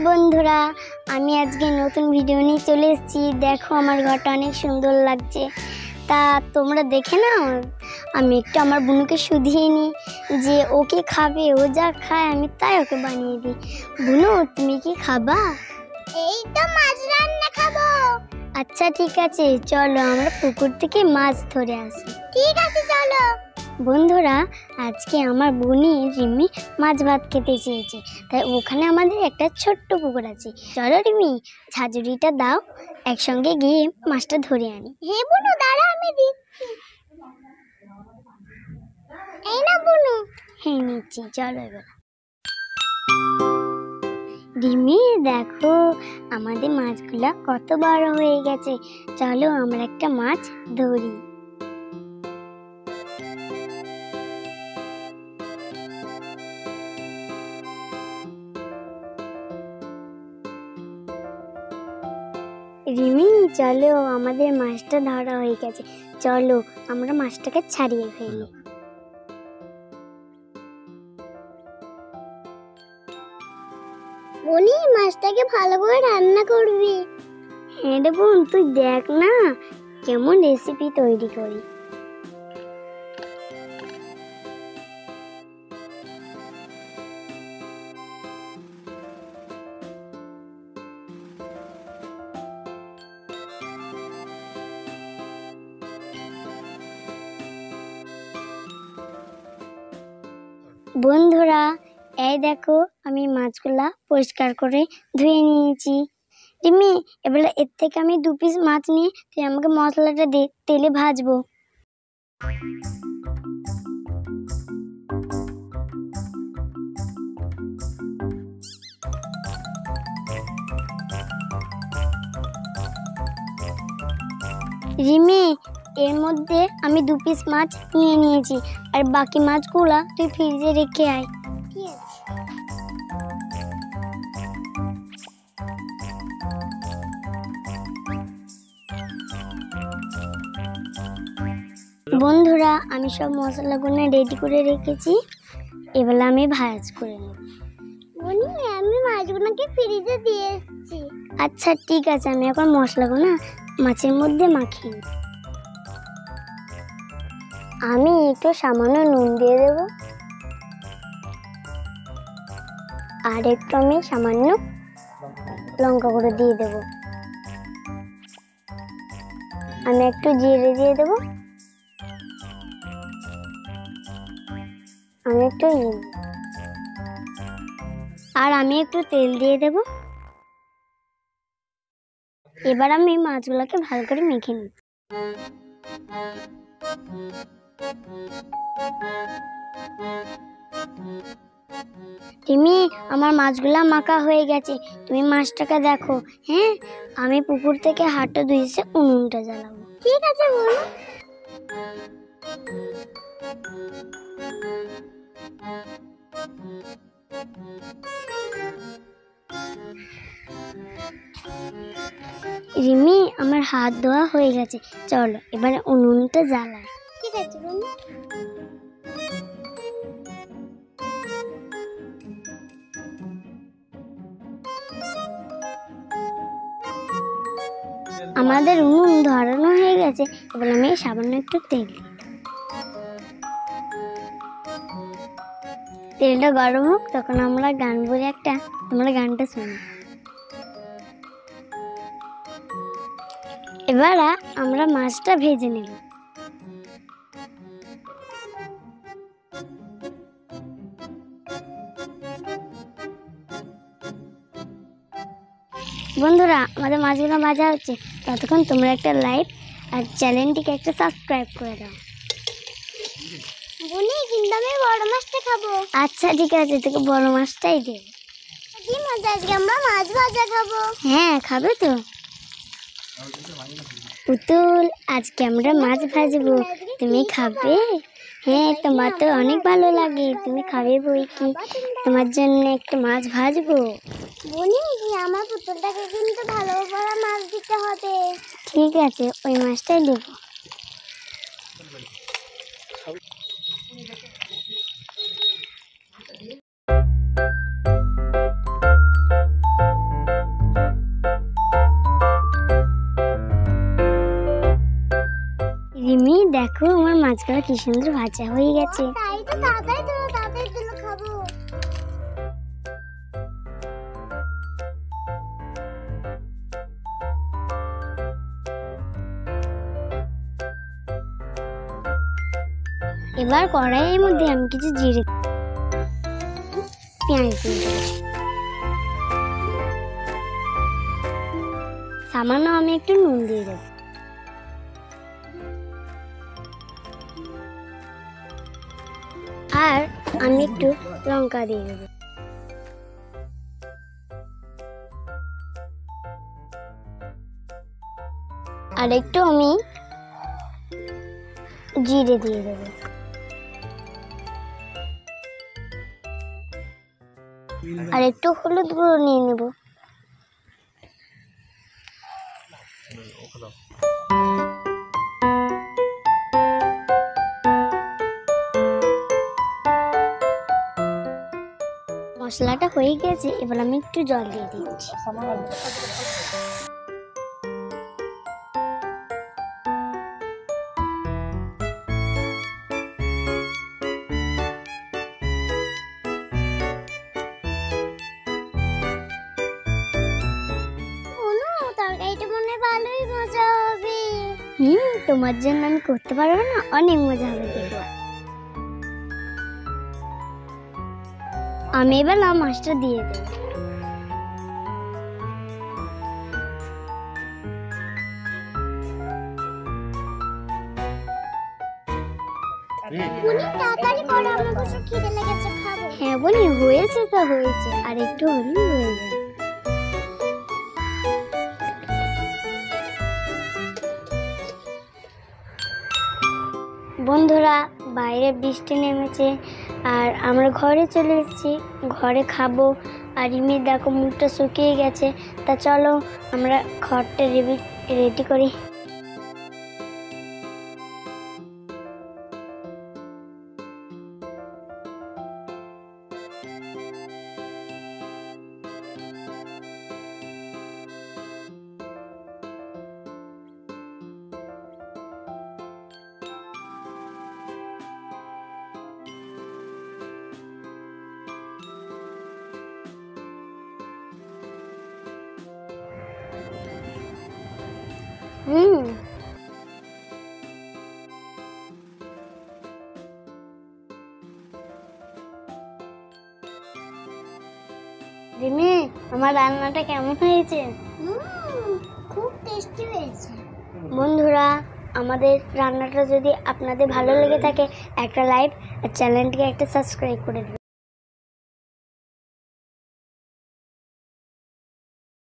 বন্ধুরা, আমি আজকে নতুন ভিডিও নিয়ে চলে এসেছি। দেখো আমার ঘরটা অনেক সুন্দর লাগছে। তা তোমরা দেখে নাও। আমি একটু আমার বুনুকে শুধিয়ে নিই যে ও কি খাবে, ও যা খায় আমি তাই ওকে বানিয়ে দিই। বুনু, তুমি কি খাবা? এই তো মাছ রান্না খাবো। আচ্ছা ঠিক আছে, চলো আমরা পুকুর থেকে মাছ ধরে আসি। ঠিক আছে চলো। বন্ধুরা, আজকে আমার বোনি রিমি মাছ ভাত খেতে চেয়েছে, তাই ওখানে আমাদের একটা ছোট্ট পুকুর আছে। চলো রিমি, ঝাঁঝুরিটা দাও, একসঙ্গে গিয়ে মাছটা ধরে আনি। হে বুনু, দাঁড়া আমি দিচ্ছি। এই না বুনু। হ্যাঁ নিচ্ছি, চলো এবার। রিমি দেখো, আমাদের মাছগুলা কত বড় হয়ে গেছে। চলো আমরা একটা মাছ ধরি। রিমি চলো, আমাদের মাছটা ধরা হয়ে গেছে। চলো আমরা মাছটাকে ছাড়িয়ে ফেলি। বনি, মাছটাকে ভালো করে রান্না করবি। হ্যাঁ রে বোন, তুই দেখ না কেমন রেসিপি তৈরি করি। বন্ধুরা, এই দেখো আমি মাছগুলা পরিষ্কার করে ধুয়ে নিয়েছি। রিমি, এবার এর থেকে আমি 2 পিস মাছ নিয়ে তুই আমাকে মশলাটা দে, তেলে ভাজবো। রিমি, এর মধ্যে আমি 2 পিস মাছ নিয়ে নিয়েছি, আর বাকি মাছগুলা তুই ফ্রিজে রেখে আয়। ঠিক আছে। বন্ধুরা, আমি সব মশলাগুলো রেডি করে রেখেছি, এবার আমি ভাজ করে নেব। বনি, আমি মাছগুলোকে ফ্রিজে দিয়ে এসেছি। আচ্ছা ঠিক আছে, আমি এখন মশলাগুলো মাছের মধ্যে মাখিয়ে নেব। আমি একটু সামান্য নুন দিয়ে দেব, আর একটু আমি সামান্য লঙ্কা গুঁড়ো দিয়ে দেব। আমি একটু জিরে দিয়ে দেব, আমি একটু আর আমি একটু তেল দিয়ে দেব। এবার আমি মাছগুলোকে ভালো করে মেখে নিই। রিমি, আমার মাছগুলা মাখা হয়ে গেছে, তুমি মাছটাকে দেখো। হ্যাঁ, আমি পুকুর থেকে হাতটা ধুয়েছে, উনুনটা জ্বালাবো। ঠিক আছে বনু। রিমি, আমার হাত ধোয়া হয়ে গেছে, চলো এবারে উনুনটা জ্বালাই। ঠিক আছে বনু। আমাদের উনুন ধরানো হয়ে গেছে, এবার আমি সামান্য একটু তেল দিই। তেলটা গরম হোক, তখন আমরা গান বলে একটা, তোমরা গানটা শুনি। এবার আমরা মাছটা ভেজে নেব। বন্ধুরা, আমাদের মাছগুলো ভাজা হচ্ছে, ততক্ষণ তোমরা একটা লাইক আর চ্যানেলটিকে একটা সাবস্ক্রাইব করে দাও। বনি, কিন্তু আমি বড় মাছটা খাবো। আচ্ছা ঠিক আছে, তোকে বড় মাছটাই দেব। কি মজা, আজকে আমরা মাছ ভাজা খাবো। হ্যাঁ, খাবে তো? পুতুল, আজকে আমরা মাছ ভাজবো, তুমি খাবে? হ্যাঁ, তোমার তো অনেক ভালো লাগে, তুমি খাবে বই কি। তোমার জন্য একটা মাছ ভাজবো। বনি, আমার পুতুলটাকে কিন্তু ভালো করে মাছ দিতে হবে। ঠিক আছে, ওই মাছটাই দেবো। মাছগুলো কি সুন্দর ভাজা হয়ে গেছে। তাই তো তাড়াতাড়ি খাবো। এবার কড়াইয়ের মধ্যে আমি কিছু জিরে পেঁয়াজ দিয়ে দেবো। সামান্য আমি একটু নুন দিয়ে দেবো। আর আমি একটু লঙ্কা দিয়ে দেবো। আর একটু আমি জিরে দিয়ে দেবো। আর একটু হলুদ গুঁড়ো নিয়ে নেব। মশলাটা হয়ে গেছে, এবার আমি একটু জল দিয়ে দিচ্ছি। তরকারিটা মনে হয় ভালোই মজা হবে। তোমার জন্য আমি করতে পারবো না, অনেক মজা হবে দেখো। আমি এবার না মাছটা দিয়ে দেবো। তাড়াতাড়ি করো, আমার প্রচুর খিদে লেগেছে, খাবো। হ্যাঁ বলি, হয়েছে তো হয়েছে, আর একটু হলেই হয়ে যাবে। বন্ধুরা, বাইরে বৃষ্টি নেমেছে আর আমরা ঘরে চলে এসেছি, ঘরে খাবো। আর রিমির দেখো মুখটা শুকিয়ে গেছে, তা চলো আমরা ঘরটা রেডি করি। রিমি, আমার রান্নাটা কেমন হয়েছে? খুব টেস্টি হয়েছে। বন্ধুরা, আমাদের রান্নাটা যদি আপনাদের ভালো লেগে থাকে, একটা লাইক আর চ্যানেলটিকে একটা সাবস্ক্রাইব করে দেবেন।